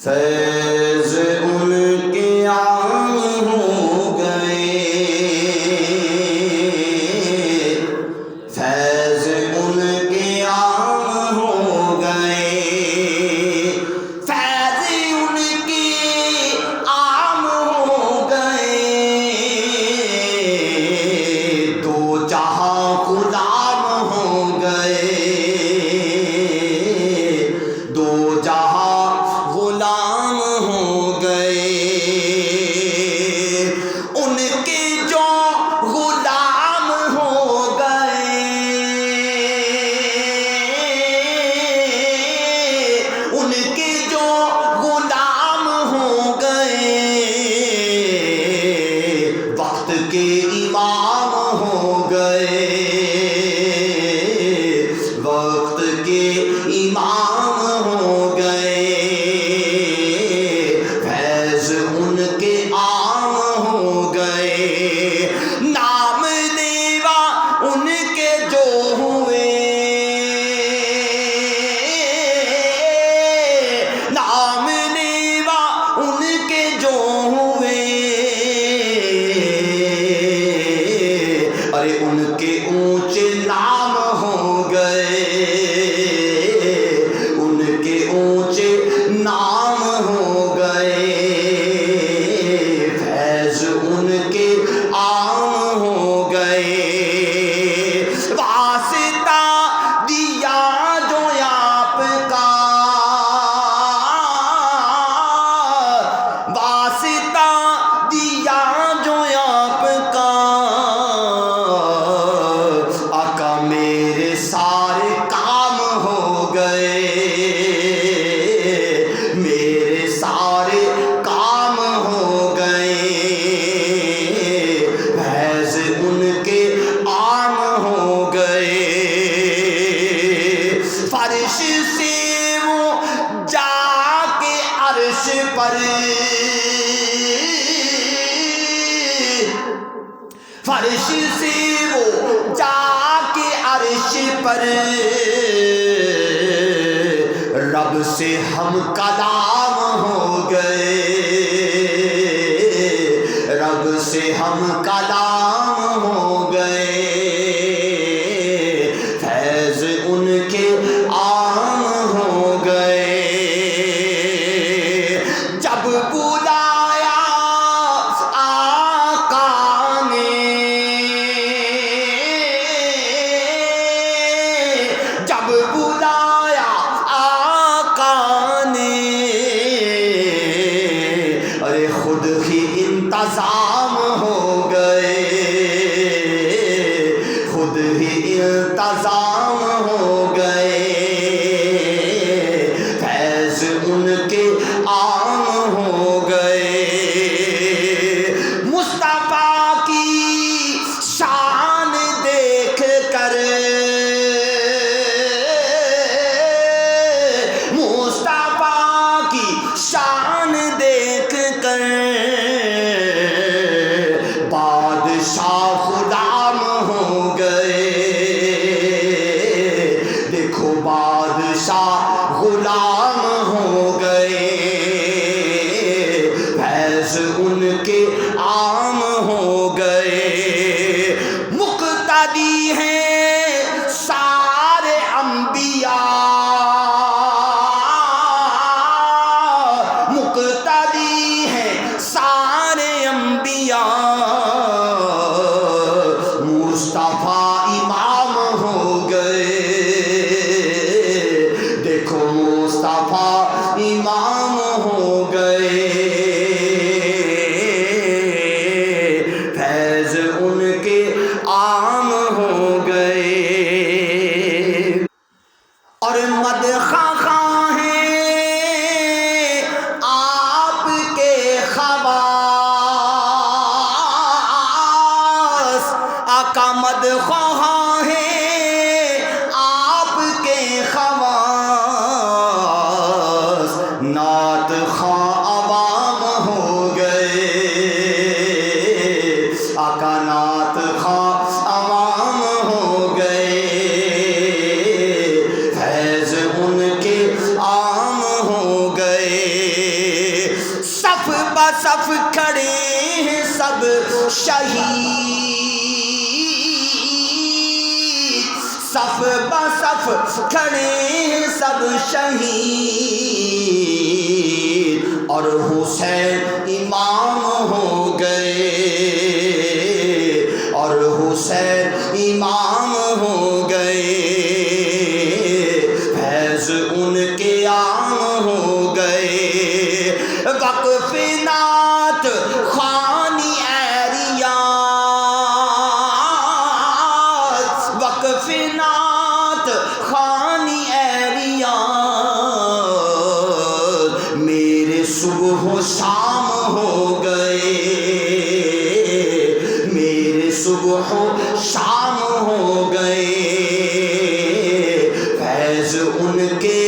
فیض ان کے عام ہو گئے، فیض ان کے عام ہو گئے، فیض ان کے عام ہو گئے، دو جہاں غلام ہو گئے، دو جہاں غلام ہو گئے، ان کے جو غلام ہو گئے، ان کے جو غلام ہو گئے، وقت کے امام ہو گئے، وقت کے امام ہو گئے، فیض ان کے عام ہو گئے، نام لیوا ان کے جو ہوئے، نام لیوا ان کے جو ہوئے، ارے ان کے اونچے نام ہو گئے، ان کے اونچے نام ہو گئے، فیض ان کے عام ہو گئے، واسطہ دیا جو آپ کا، واسطہ دیا جو آپ کا، آقا میرے سارے کام ہو گئے، میرے سارے کام ہو گئے، فیض ان کے عام ہو گئے، فرش سے وہ جا کے عرش پر، فرش سے وہ جا کے عرش پر، رب سے ہم کلام ہو گئے، رب سے ہم کلام ہو گئے، فیض ان کے عام ہو گئے، جب بلایا آقا نے، جب بلایا آقا نے، ارے خود ہی انتظام ہو گئے، خود ہی انتظام ہو گئے، فیض ان کے عام ہو گئے، مصطفیٰ کی شان دیکھ کر، مصطفیٰ کی شان دیکھ کر، بادشاہ غلام ہو گئے، دیکھو بادشاہ غلام ہو گئے، فیض ان کے عام ہو گئے، مقتدی ہیں سارے انبیاء، مقتدی ہیں سارے انبیاء، مصطفیٰ امام ہو گئے، دیکھو مصطفیٰ امام ہو گئے، فیض ان کے عام ہو گئے، اور مدخواہ ہیں آپ کے خواص، آقا مدخواہ ہیں آپ کے خواص، نعت خواہ عوام ہو گئے، آقا نعت خواہ عوام ہو گئے، فیض ان کے عام ہو گئے، صف بصف کھڑے ہیں سب شہید، صف بصف کھڑے ہیں سب شہید، اور حسین امام ہو گئے، اور حسین امام ہو گئے، فیض ان کے عام ہو گئے۔ وقف نعت خوانی ایریات، وقف نعت خوانی ایریات، میرے صبح و شام ہو گئے، میرے صبح و شام ہو گئے، فیض ان کے